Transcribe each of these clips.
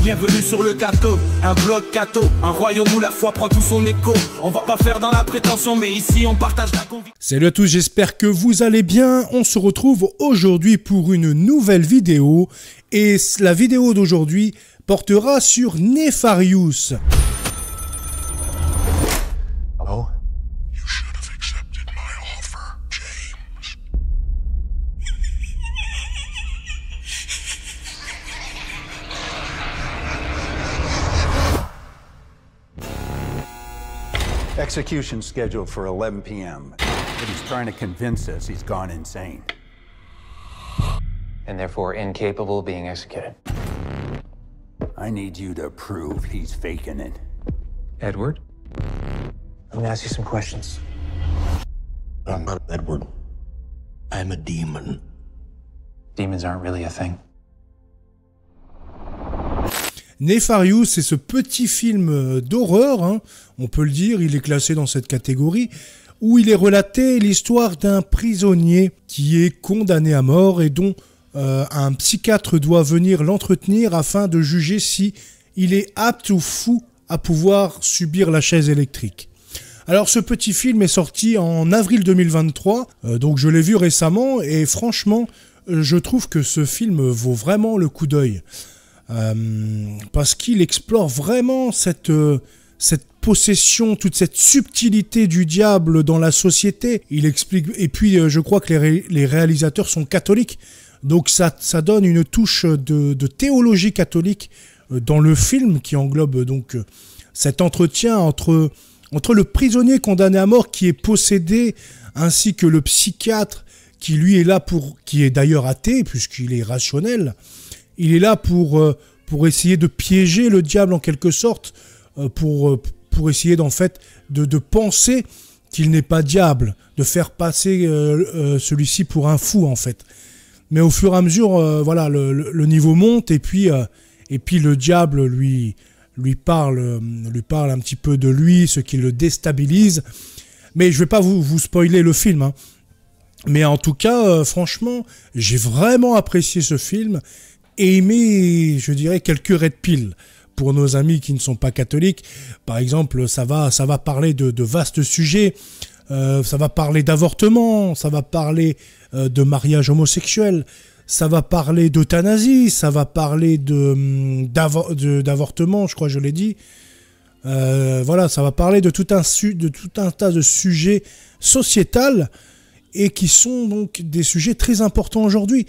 Bienvenue sur le gâteau, un blog catho, un royaume où la foi prend tout son écho. On va pas faire dans la prétention, mais ici on partage la conviction. Salut à tous, j'espère que vous allez bien. On se retrouve aujourd'hui pour une nouvelle vidéo. Et la vidéo d'aujourd'hui portera sur Nefarious. Hello? You should have accepted my offer, James. Execution scheduled for 11 p.m. But he's trying to convince us he's gone insane. And therefore incapable of being executed. I need you to prove he's faking it. Edward? I'm gonna ask you some questions. I'm not Edward. I'm a demon. Demons aren't really a thing. Nefarious, c'est ce petit film d'horreur, hein, on peut le dire, il est classé dans cette catégorie, où il est relaté l'histoire d'un prisonnier qui est condamné à mort et dont un psychiatre doit venir l'entretenir afin de juger si il est apte ou fou à pouvoir subir la chaise électrique. Alors ce petit film est sorti en avril 2023, donc je l'ai vu récemment et franchement je trouve que ce film vaut vraiment le coup d'œil. Parce qu'il explore vraiment cette possession, toute cette subtilité du diable dans la société. Il explique, et puis je crois que les réalisateurs sont catholiques, donc ça donne une touche de théologie catholique dans le film qui englobe donc cet entretien entre le prisonnier condamné à mort qui est possédé ainsi que le psychiatre qui lui est là qui est d'ailleurs athée puisqu'il est rationnel. Il est là pour essayer de piéger le diable en quelque sorte, pour essayer d'en fait de penser qu'il n'est pas diable, de faire passer celui-ci pour un fou en fait. Mais au fur et à mesure, voilà, le niveau monte et puis le diable lui parle un petit peu de lui, ce qui le déstabilise. Mais je vais pas vous spoiler le film, hein. Mais en tout cas, franchement, j'ai vraiment apprécié ce film. Et aimer, je dirais, quelques red pills pour nos amis qui ne sont pas catholiques. Par exemple, ça va parler de vastes sujets, ça va parler d'avortement, ça va parler de mariage homosexuel, ça va parler d'euthanasie, ça va parler d'avortement, je crois que je l'ai dit. Voilà, ça va parler de tout un tas de sujets sociétals et qui sont donc des sujets très importants aujourd'hui.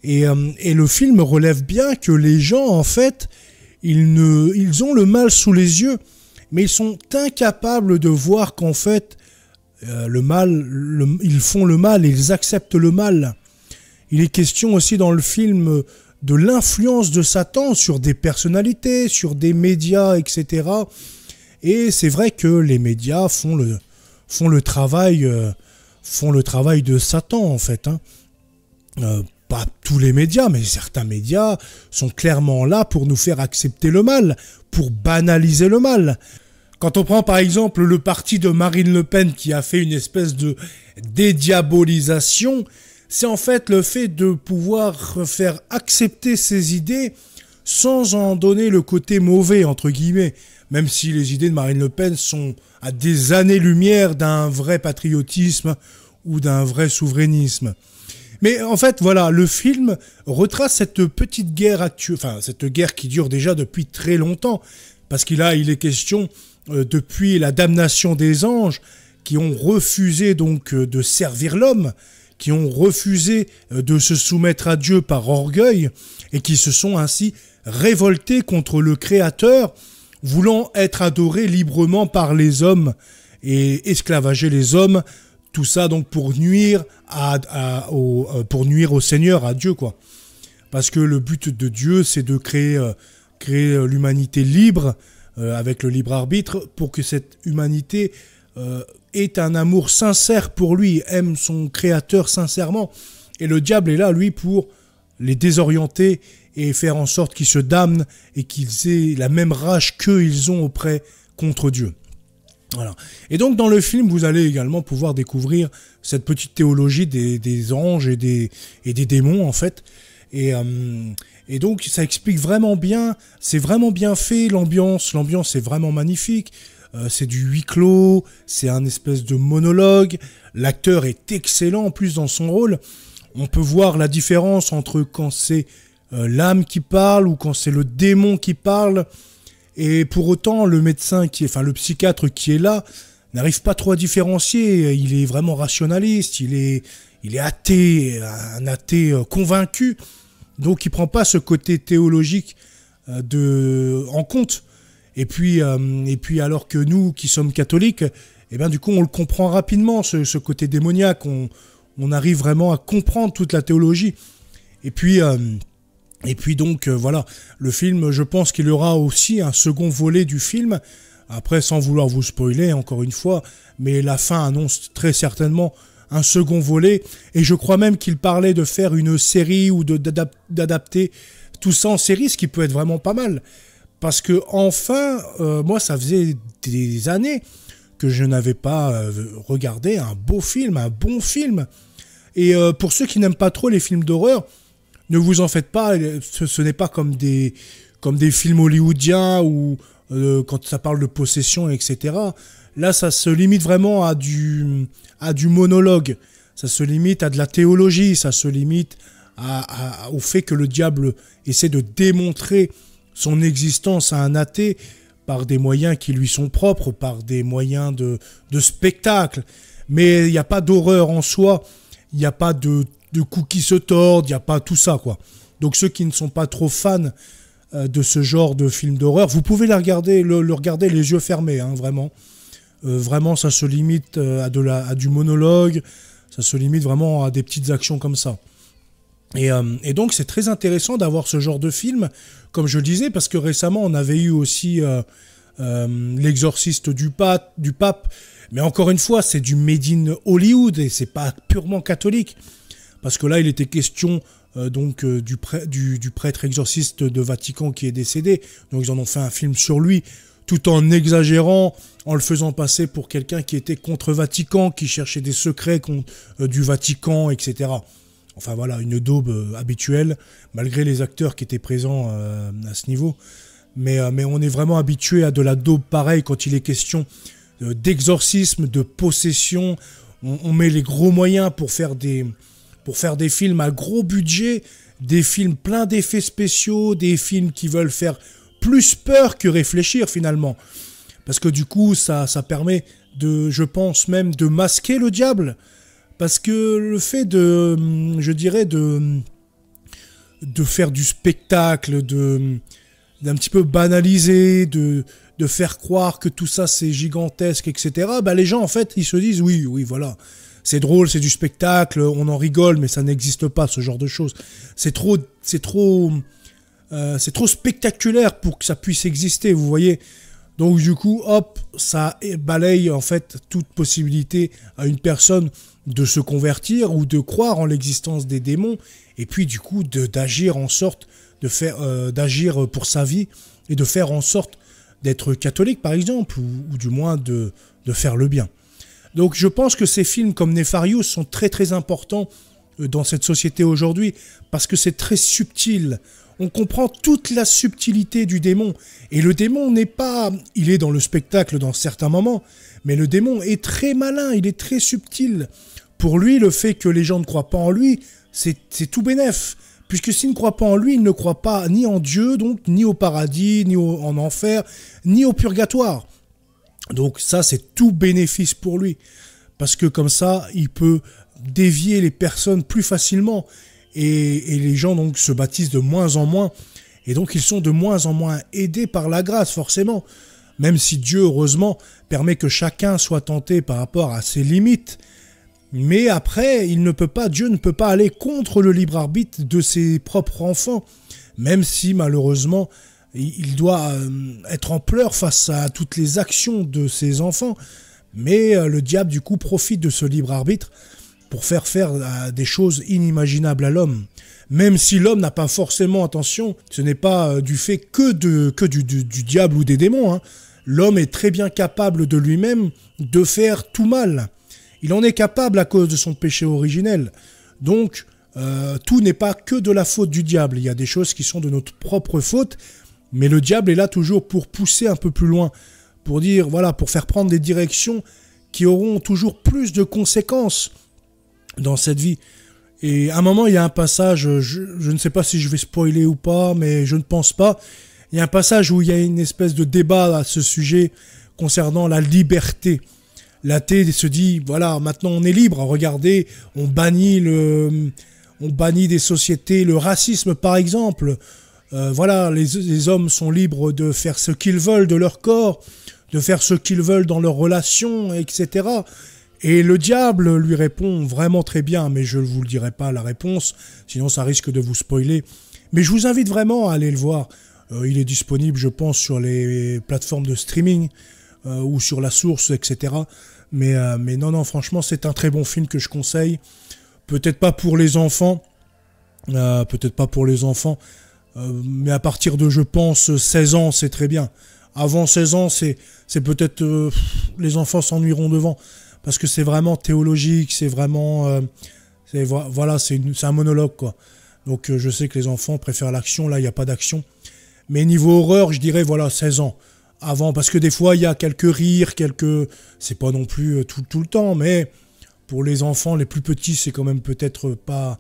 Et le film relève bien que les gens, en fait, ils ont le mal sous les yeux, mais ils sont incapables de voir qu'en fait, ils font le mal et ils acceptent le mal. Il est question aussi dans le film de l'influence de Satan sur des personnalités, sur des médias, etc. Et c'est vrai que les médias font le travail de Satan, en fait, hein. Pas tous les médias, mais certains médias sont clairement là pour nous faire accepter le mal, pour banaliser le mal. Quand on prend par exemple le parti de Marine Le Pen qui a fait une espèce de dédiabolisation, c'est en fait le fait de pouvoir faire accepter ses idées sans en donner le côté mauvais, entre guillemets, même si les idées de Marine Le Pen sont à des années-lumière d'un vrai patriotisme ou d'un vrai souverainisme. Mais en fait, voilà, le film retrace cette petite guerre actuelle, enfin, cette guerre qui dure déjà depuis très longtemps, parce qu'il est question, depuis la damnation des anges, qui ont refusé donc de servir l'homme, qui ont refusé de se soumettre à Dieu par orgueil, et qui se sont ainsi révoltés contre le Créateur, voulant être adorés librement par les hommes, et esclavager les hommes, tout ça donc pour nuire au Seigneur, à Dieu, quoi. Parce que le but de Dieu, c'est de créer l'humanité libre, avec le libre arbitre, pour que cette humanité ait un amour sincère pour lui, aime son Créateur sincèrement. Et le diable est là, lui, pour les désorienter et faire en sorte qu'ils se damnent et qu'ils aient la même rage qu'eux ils ont contre Dieu. Voilà. Et donc dans le film, vous allez également pouvoir découvrir cette petite théologie des anges et des démons en fait. Et Et donc ça explique vraiment bien, c'est vraiment bien fait, l'ambiance est vraiment magnifique. C'est du huis clos, c'est un espèce de monologue. L'acteur est excellent en plus dans son rôle. On peut voir la différence entre quand c'est l'âme qui parle ou quand c'est le démon qui parle. Et pour autant, le médecin le psychiatre qui est là n'arrive pas trop à différencier. Il est vraiment rationaliste, il est athée, un athée convaincu. Donc il prend pas ce côté théologique en compte. Et puis alors que nous, qui sommes catholiques, du coup, on le comprend rapidement, ce côté démoniaque. On arrive vraiment à comprendre toute la théologie. Et puis donc, voilà. Le film, je pense qu'il y aura aussi un second volet du film. Après, sans vouloir vous spoiler, encore une fois, mais la fin annonce très certainement un second volet. Et je crois même qu'il parlait de faire une série ou d'adapter tout ça en série, ce qui peut être vraiment pas mal. Parce que enfin, moi, ça faisait des années que je n'avais pas regardé un beau film, un bon film. Et pour ceux qui n'aiment pas trop les films d'horreur, ne vous en faites pas, ce n'est pas comme des films hollywoodiens où quand ça parle de possession, etc. Là, ça se limite vraiment à du monologue. Ça se limite à de la théologie, ça se limite au fait que le diable essaie de démontrer son existence à un athée par des moyens qui lui sont propres, par des moyens de spectacle. Mais il n'y a pas d'horreur en soi, il n'y a pas de coups qui se tordent, il n'y a pas tout ça, quoi. Donc ceux qui ne sont pas trop fans de ce genre de film d'horreur, vous pouvez le regarder les yeux fermés, hein, vraiment. Vraiment, ça se limite à du monologue, ça se limite vraiment à des petites actions comme ça. Et donc c'est très intéressant d'avoir ce genre de film, comme je le disais, parce que récemment on avait eu aussi L'exorciste du pape, mais encore une fois c'est du made in Hollywood et c'est pas purement catholique, parce que là il était question du prêtre exorciste de Vatican qui est décédé, donc ils en ont fait un film sur lui, tout en exagérant, en le faisant passer pour quelqu'un qui était contre Vatican, qui cherchait des secrets du Vatican, etc. Enfin voilà, une daube habituelle, malgré les acteurs qui étaient présents à ce niveau. Mais on est vraiment habitué à de la daube pareille quand il est question d'exorcisme, de possession. On met les gros moyens pour faire des films à gros budget, des films pleins d'effets spéciaux, des films qui veulent faire plus peur que réfléchir finalement. Parce que du coup, ça permet je pense même, de masquer le diable. Parce que le fait de faire du spectacle, d'un petit peu banaliser, de faire croire que tout ça c'est gigantesque, etc. Les gens en fait ils se disent oui voilà, c'est drôle, c'est du spectacle, on en rigole, mais ça n'existe pas ce genre de choses. C'est trop spectaculaire pour que ça puisse exister, vous voyez. Donc du coup, hop, ça balaye en fait toute possibilité à une personne de se convertir ou de croire en l'existence des démons, et puis du coup d'agir en sorte d'agir pour sa vie et de faire en sorte d'être catholique par exemple, ou du moins de faire le bien. Donc je pense que ces films comme Nefarious sont très très importants dans cette société aujourd'hui, parce que c'est très subtil. On comprend toute la subtilité du démon. Et le démon il est dans le spectacle dans certains moments, mais le démon est très malin, il est très subtil. Pour lui, le fait que les gens ne croient pas en lui, c'est tout bénef. Puisque s'il ne croit pas en lui, il ne croit pas ni en Dieu, donc ni au paradis, ni en enfer, ni au purgatoire. Donc ça, c'est tout bénéfice pour lui. Parce que comme ça, il peut dévier les personnes plus facilement. Et les gens donc se baptisent de moins en moins. Et donc ils sont de moins en moins aidés par la grâce, forcément. Même si Dieu, heureusement, permet que chacun soit tenté par rapport à ses limites. Mais après, Dieu ne peut pas aller contre le libre arbitre de ses propres enfants. Même si, malheureusement, il doit être en pleurs face à toutes les actions de ses enfants. Mais le diable, du coup, profite de ce libre arbitre pour faire des choses inimaginables à l'homme. Même si l'homme n'a pas forcément, attention, ce n'est pas du fait que du diable ou des démons, hein. L'homme est très bien capable de lui-même de faire tout mal. Il en est capable à cause de son péché originel. Donc, tout n'est pas que de la faute du diable. Il y a des choses qui sont de notre propre faute, mais le diable est là toujours pour pousser un peu plus loin, pour dire, voilà, pour faire prendre des directions qui auront toujours plus de conséquences dans cette vie. Et à un moment, il y a un passage, je ne sais pas si je vais spoiler ou pas, mais je ne pense pas. Il y a un passage où il y a une espèce de débat à ce sujet concernant la liberté. L'athée se dit, voilà, maintenant on est libre, regardez, on bannit des sociétés, le racisme par exemple. Voilà, les hommes sont libres de faire ce qu'ils veulent de leur corps, de faire ce qu'ils veulent dans leurs relations, etc. Et le diable lui répond vraiment très bien, mais je ne vous le dirai pas la réponse, sinon ça risque de vous spoiler. Mais je vous invite vraiment à aller le voir. Il est disponible, je pense, sur les plateformes de streaming ou sur la source, etc. Mais non, franchement, c'est un très bon film que je conseille. Peut-être pas pour les enfants, mais à partir de, je pense, 16 ans, c'est très bien. Avant 16 ans, c'est peut-être... les enfants s'ennuieront devant. Parce que c'est vraiment théologique, c'est vraiment... voilà, c'est un monologue, quoi. Donc je sais que les enfants préfèrent l'action, là, il n'y a pas d'action. Mais niveau horreur, je dirais, voilà, 16 ans. Avant, parce que des fois, il y a quelques rires, c'est pas non plus tout le temps, mais pour les enfants, les plus petits, c'est quand même peut-être pas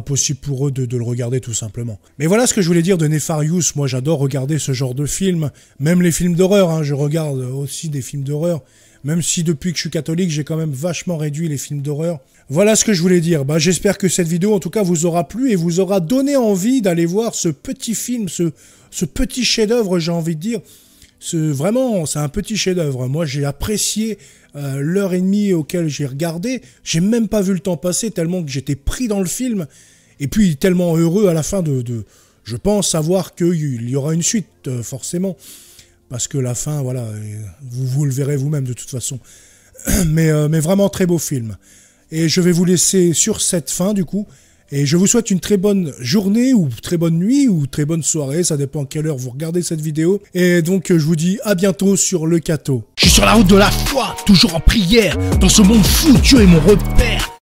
possible pour eux de le regarder tout simplement. Mais voilà ce que je voulais dire de Nefarious. Moi, j'adore regarder ce genre de films, même les films d'horreur, hein, je regarde aussi des films d'horreur. Même si depuis que je suis catholique, j'ai quand même vachement réduit les films d'horreur. Voilà ce que je voulais dire. J'espère que cette vidéo, en tout cas, vous aura plu et vous aura donné envie d'aller voir ce petit film, ce petit chef-d'œuvre, j'ai envie de dire. Vraiment, c'est un petit chef-d'œuvre. Moi, j'ai apprécié l'heure et demie auquel j'ai regardé. J'ai même pas vu le temps passer tellement que j'étais pris dans le film. Et puis, tellement heureux à la fin je pense savoir qu'il y aura une suite, forcément. Parce que la fin, voilà, vous le verrez vous-même de toute façon. Mais vraiment très beau film. Et je vais vous laisser sur cette fin du coup. Et je vous souhaite une très bonne journée ou très bonne nuit ou très bonne soirée. Ça dépend à quelle heure vous regardez cette vidéo. Et donc je vous dis à bientôt sur le Cato. Je suis sur la route de la foi, toujours en prière. Dans ce monde fou, Dieu est mon repère.